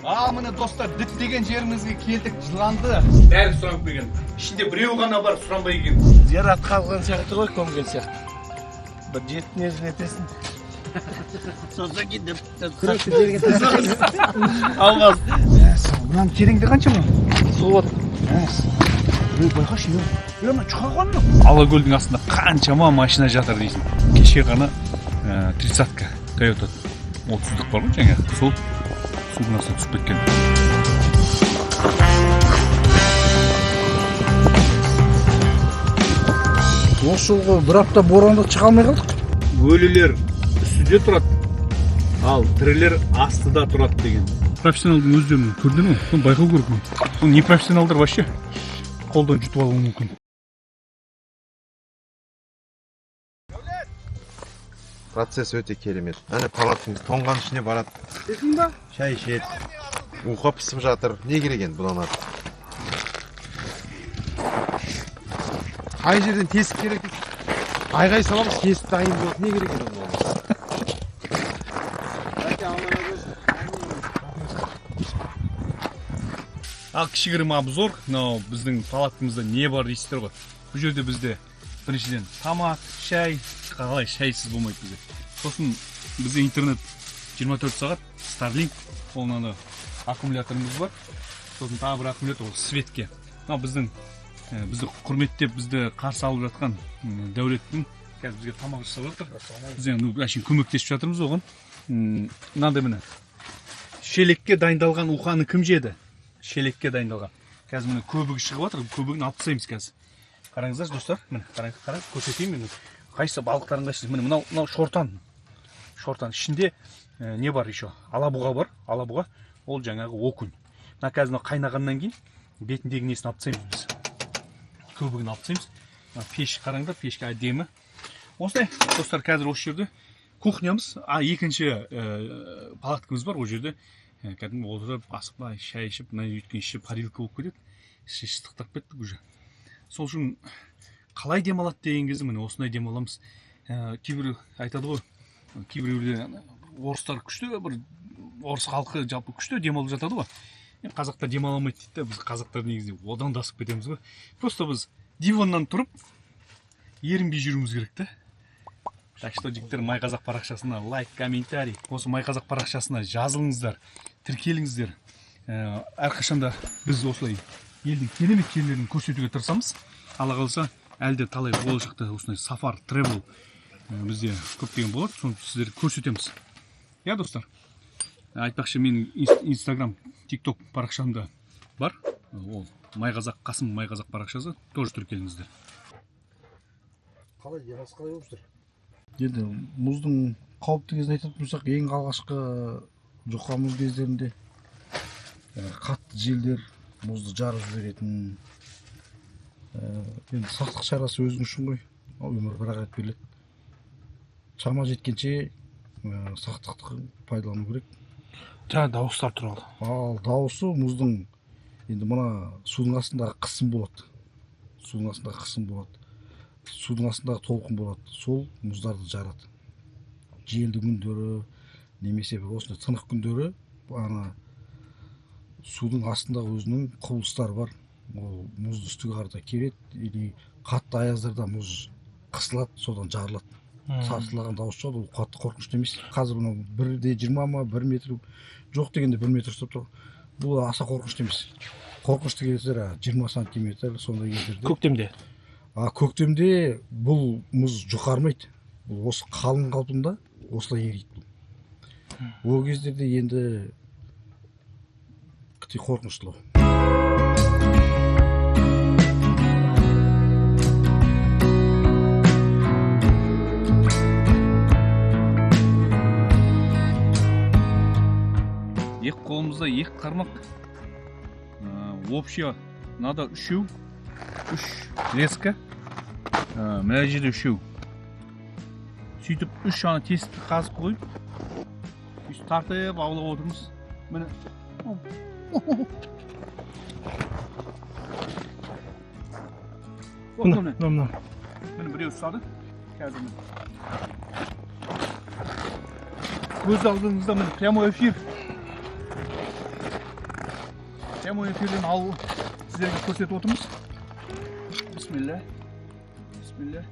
Міне достар, діттеген жерімізге келдік, жыланды. Бәрі сұранып келген. Ішінде біреу ғана бар, сұранбай келген. Зиярат қалған сияқты ғой, көмген сияқты. Бір жетін езін етесін. Соса кетіп, күректі жерге тәсін. Алмаз. Бұнан тереңде қанша ма? Су от. Байқашы, ема чұқа қонды. Алакөлдің астында қаншама машина жатыр дейсің. Кеше ғана 30-ка Toyota 30-дық бар ғой жаңа. Сол судың астына түсіп кеткен. Осы жолғы бір апта боранда шыға алмай қалдық. Өлілер үстіде тұрады, ал тірілер астыда тұрады деген. Профессионалдың өздерін көрді ме? Соны байқау керек ме? Соны не профессионалдар вообще қолдан жұтып алуы мүмкін. Процесс өте керемет. Әне палатымыз тоңған ішіне барады. Десің ба? Шай ішеді. Уқа пісіп жатыр. Не керек енді бұдан артық? Қай жерден тесік керек? Айғай саламыз, кесіп дайын болады. Не керек еді оны? Ал кішігірім обзор, мынау біздің палатымызда не бар дейсіздер ғой. Бұл жерде бізде біріншіден тамақ, шай, қалай шайсыз болмайды бізде. Сосын бізде интернет 24 сағат, Starlink, онан аккумуляторымыз бар. Сосын тағы бір аккумулятор ол светке. Мынау бізді құрметтеп бізді қарсы алып жатқан Дәулеттің қазір бізге тамақ жасап жатыр. Біз әшейін көмектесіп жатырмыз оған. Мынандай міне шелекке дайындалған уқаны кім жеді? Шелекке дайындалған. Қазір міне көбігі шығып жатыр, көбігін алып тастаймыз қазір. Қараңыздар достар, міне қараңыз, көрсетейін мен. Қайсы балықтардың қайсысы? Міне мынау шортан. Шортан ішінде не бар еще? Алабұға бар. Алабұға ол жаңағы окунь. Мына қазір қайнағаннан кейін бетіндегі несін алып тастаймыз біз. Көбігін алып тастаймыз. Пеш қараңдар, пешке әдемі. Осылай достар, қазір осы жерде кухнямыз, екінші палаткамыз бар, ол жерде кәдімгі отырып, асықпай, шай ішіп, мына өйткен іші парилка болып кетеді. Іші ыстықтап кеттік уже. Сол үшін қалай демалады деген кезде міне осындай демаламыз. Кейбір айтады ғой, кейбіреулер орыстар күшті, бір орыс халқы жалпы күшті демалып жатады ғой. Қазақтар демаламайды дейді, біз қазақтар негізінде одан да асып кетеміз ғой. Просто біз диваннан тұрып ерінбей жүруіміз керек та. Так что жігіттер, Май Қазақ парақшасына лайк, комментарий, осы Май Қазақ парақшасына жазылыңыздар, тіркеліңіздер. Әрқашанда біз осылай елдің керемет жерлерін көрсетуге тырысамыз. Алла қаласа, әлде талай болашақта осындай сафар, тревел бізде көптеген болады, соны сіздерге көрсетеміз. Я достар, айтпақшы, менің Instagram, TikTok парақшамда бар. Ол Май Қазақ, Қасым Май Қазақ парақшасы, тоже тіркеліңіздер. Қалай, демалыс қалай болып жүр? Енді мұздың қауіпті кезін айтатын болсақ, ең алғашқы жұқа мұз кездерінде қатты желдер мұзды жарып жіберетін. Енді сақтық шарасы өзің үшін ғой, өмір бір-ақ рет беріледі. Шама жеткенше сақтықты пайдалану керек. Жаңа дауыстар туралы. Ал дауысы мұздың, енді мына судың астындағы қысым болады. Судың астындағы қысым болады. Судың астындағы толқын болады. Сол мұздарды жарады. Желді күндері, немесе осындай тынық күндері, судың астындағы өзінің құбылыстары бар. Ол мұзды үстіге қарата кереді, или қатты аяздарда мұз қысылады, содан жарылады. Сартылаған дауыс шығады, ол қатты қорқынышты емес. Қазір мынау 1,20 ма, 1 метр жоқ дегенде 1 метр ұстап тұр. Бұл аса қорқынышты емес. Қорқынышты кездер 20 сантиметр, сондай кездерде. Көктемде. Көктемде бұл мұз жұқармайды. Бұл осы қалың қалпында осылай ериді. Ол кездерде енді қорқыныштылау. Екі қолымызда екі қармақ. Общий надо үшеу. Үш леска. Мына жерде үшеу. Сөйтіп үш ана тесікті қазып қойып, сөйтіп тартып аулап отырмыз. Міне. Міне біреу ұстады. Қазір міне. Көз алдыңызда міне прямой эфир. прямой эфирден алып сіздерге көрсетіп отырмыз. Бисмилля. Бисмилля.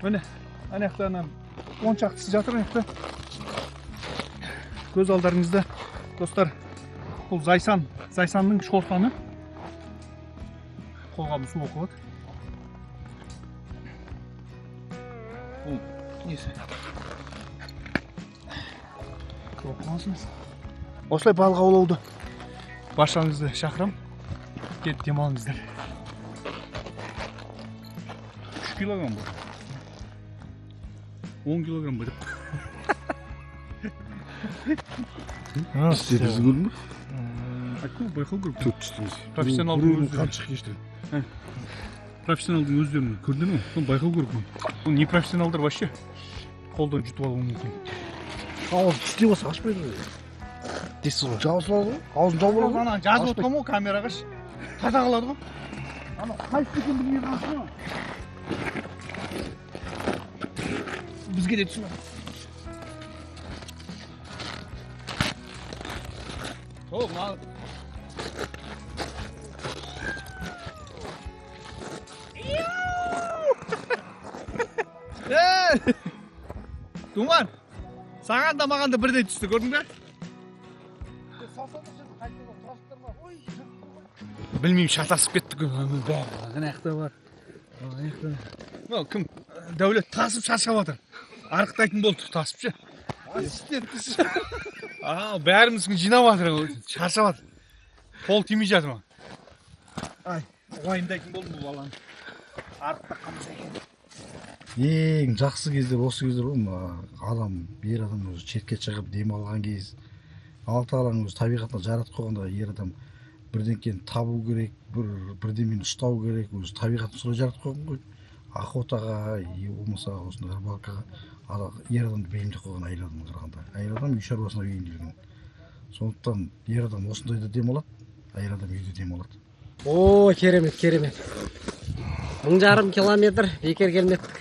Міне, ана жақтан 10 шақтысы жатыр ана жақта. Көз алдарыңызда, достар, бұл Зайсанның шортаны. Қолғабы су оқылады. Бұл несі? Оқыласыңыз. Осылай балық аулауды баршаңызды шақырам. Келіп демалыңыздар. 3 килограмм бұл. 10 килограмм бөліп. Сіздер көрдің бе? Айтқой, байқау көріп. 400 Профессионалдың өздері. Қаншық кештің? Профессионалдың өздерін көрдің ме? Соны байқау көріп. Бұл не профессионалдар вообще? Қолдан жұтып алуы мүмкін. Ауыз істей болса ашпайды ғой. Дейсіз ғой. Жауыз алады ғой. Аузын жауып алады ғой. Ана жазып отырған ғой камераға. Таза қалады ғой. Ана қайсы екен білмей қалсын ғой. Бізге де түсін. О, мына Думан, саған да маған да бірдей түсті, көрдің бе? Білмеймін, шатасып кеттік. Ана жақта бар. Кім? Дәулет тасып шаршап жатыр. Арықтайтын болды, тасып ше. Бәріміздің жинап жатыр, шаршап жатыр. Қол тимей жатыр ма? Уайымдайтын болды бұл баланы. Арықта қамыс екен. Ең жақсы кездер осы кездер ғой. Адам, ер адам өзі шетке шығып демалған кез. Алла тағаланың өзі табиғатына жаратып қойғанда ер адам бірдеңкені табу керек, бірдемені ұстау керек, өзі табиғатын солай жаратып қойған ғой. Охотаға, болмаса осындай рыбалкаға ер адамды бейімдеп қойған әйел адамға қарағанда. Әйел адам үй шаруасына бейімделген. Сондықтан ер адам осындайда демалады, әйел адам үйде демалады. О, керемет, керемет. 1000 километр бекер келмедік.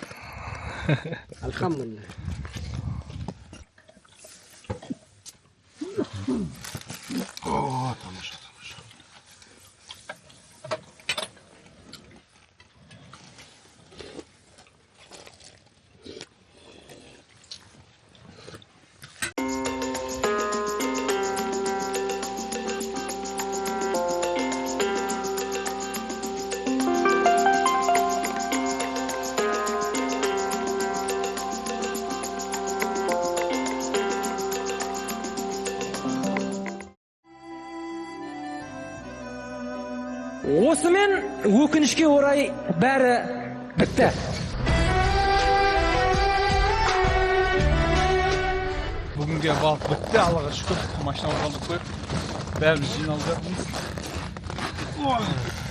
Алхамдулилlah. О, тамаша, тамаша. Осымен өкінішке орай бәрі бітті. Бүгінге балық бітті, Аллаға шүкір. Машина орналдық қойып, бәріміз жиналып жатырмыз.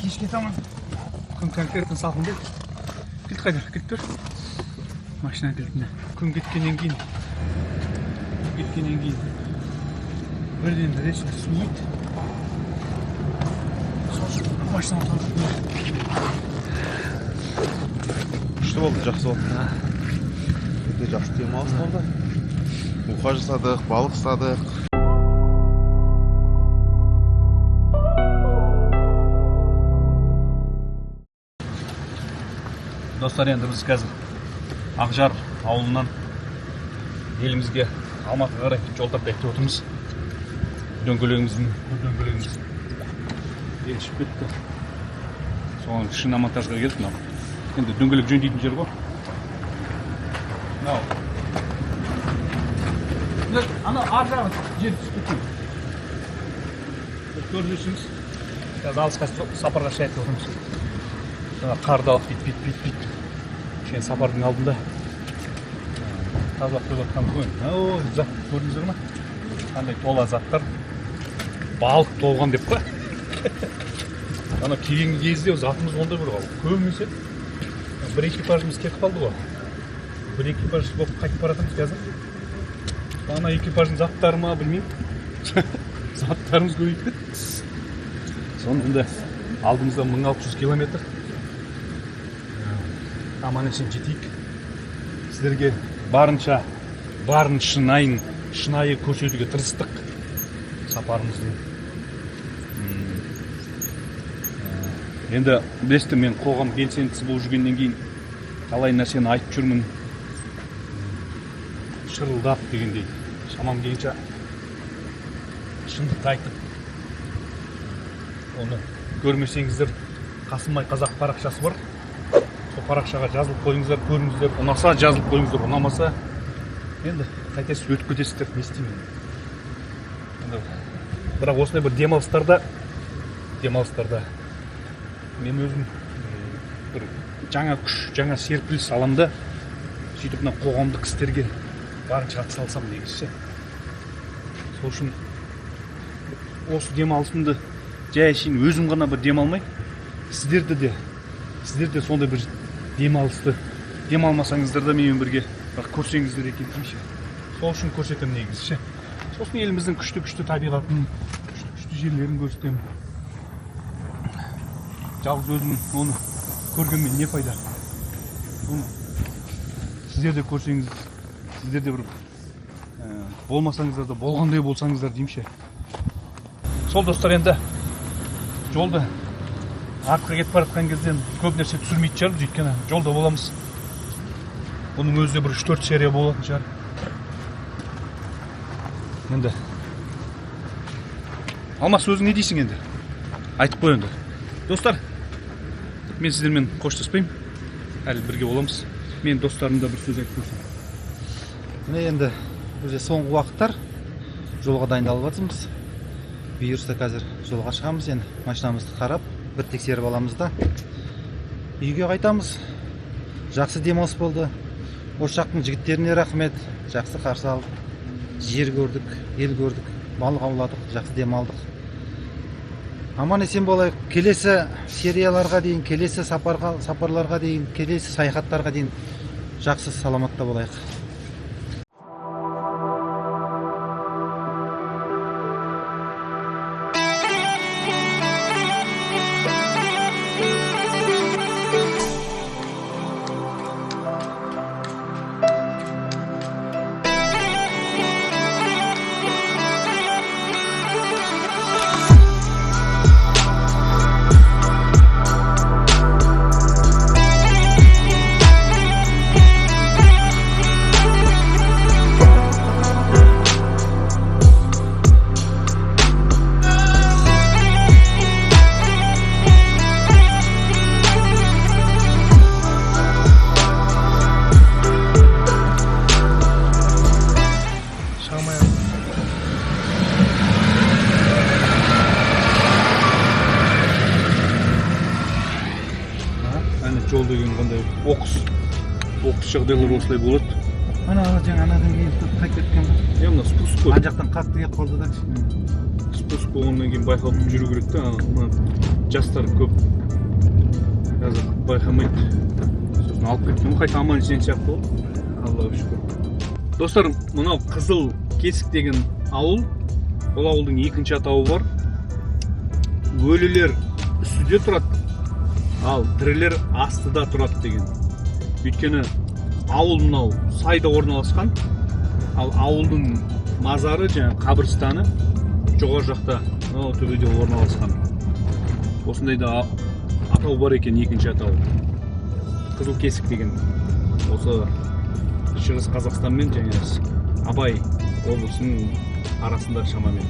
Кешке таман күн конкретно салқын келді. Кілт қайда, кілт тұр. Машина кілтіне. Күн кеткеннен кейін бірден резко суиды. Машина күшті болды, жақсы болды. Өте жақсы демалыс болды. Уқа жасадық, балық ұстадық. Достар, енді біз қазір Ақжар ауылынан елімізге Алматыға қарай жол тартып кетіп отырмыз. Дөңгелегіміз елшіп кетті. Соған шиномонтажға келдік. Енді дөңгелек жөндейтін жер ғой. Ана ар жағын жер түсіп кеткен. Көріп жүрсіңіз. Қазір алысқа сапарға шығып отырмыз. Қарды алып бит. Кішкене сапардың алдында тазалап жатқан ғой. Зат көрдіңіздер ме? Қандай тола заттар. Балық толған деп па. Ана келген кезде затымыз ондай бір қалды. Көбінесе бір экипажымыз кетіп қалды ғой. Бір экипаж болып қайтып бара жатырмыз қазір. Ана экипаждың заттары ма білмеймін. Заттарымыз көбейіп кетті. Сонда алдымызда 1600 километр. Аман есен жетейік. сіздерге барынша шынайы көрсетуге тырыстық сапарымызды. Енді білесіздер, мен қоғам белсендісі болып жүргеннен кейін талай нәрсені айтып жүрмін, шырылдап дегендей, шамам келгенше шындықты айтып, оны көрмесеңіздер, Қасымбай қазақ парақшасы бар, сол парақшаға жазылып қойыңыздар, көріңіздер, ұнаса жазылып қойыңыздар, ұнамаса енді қайтесіз өтіп кетесіздер, не істеймін. Бірақ осындай бір демалыстарда мен өзім бір жаңа күш, жаңа серпіліс аламын да, сөйтіп мына қоғамдық істерге барынша атсалысам негізі. Сол үшін осы демалысымды жай әшейін өзім ғана бір демалмай, сіздерде де сондай бір демалмасаңыздар да менімен бірге көрсеңіздер екен деймін. Сол үшін көрсетемін негізі. Сосын еліміздің күшті табиғатын, күшті жерлерін көрсетемін. Жалғыз өзім оны көргенмен не пайда? Сіздер де көрсеңіз, сіздер де бір болмасаңыздар да болғандай болсаңыздар деймше. Сол достар, енді жолда артқа кетіп бара жатқан кезде көп нәрсе түсірмейтін шығармыз, өйткені жолда боламыз. Оның өзі де бір 3-4 серия болатын шығар. Енді Алмас, өзің не дейсің енді? Айтып қой енді. Достар, мен сіздермен қоштаспаймын. Әлі бірге боламыз. Мен достарымда бір сөз айтып көрсем. Міне енді уже соңғы уақыттар жолға дайындалып жатырмыз. Бұйырса қазір жолға шығамыз, енді машинамызды қарап, бір тексеріп аламыз да үйге қайтамыз. Жақсы демалыс болды. Осы жақтың жігіттеріне рахмет. Жақсы қарсы алып, жер көрдік, ел көрдік, балық ауладық, жақсы демалдық. Аман есен болайық. Келесі серияларға дейін, келесі сапарларға дейін, келесі саяхаттарға дейін жақсы саламатта болайық. Жол деген қандай оқыс жағдайлар осылай болады. Ана жаңа анадан кейін қайтып кеткен ғой. Мына спуск қой. Ана жақтан қатты келіп қалды да. Спуск болғаннан кейін байқалып жүру керек та. Жастар көп қазір байқамайды. Сосын алып кеткен. Қайта аман есен сияқты болды. Аллаға шүкір. Достар, мынау Қызыл Кесік деген ауыл. Бұл ауылдың екінші атауы бар. Өлілер үстіде тұрады, ал тірілер астыда тұрады деген. Өйткені ауыл мынау сайда орналасқан, ал ауылдың мазары, жаңа қабірстаны жоғары жақта, мынау төбеде орналасқан. Осындай да атау бар екен, екінші атау. Қызыл Кесік деген. Осы Шығыс Қазақстан мен және Абай облысының арасында шамамен.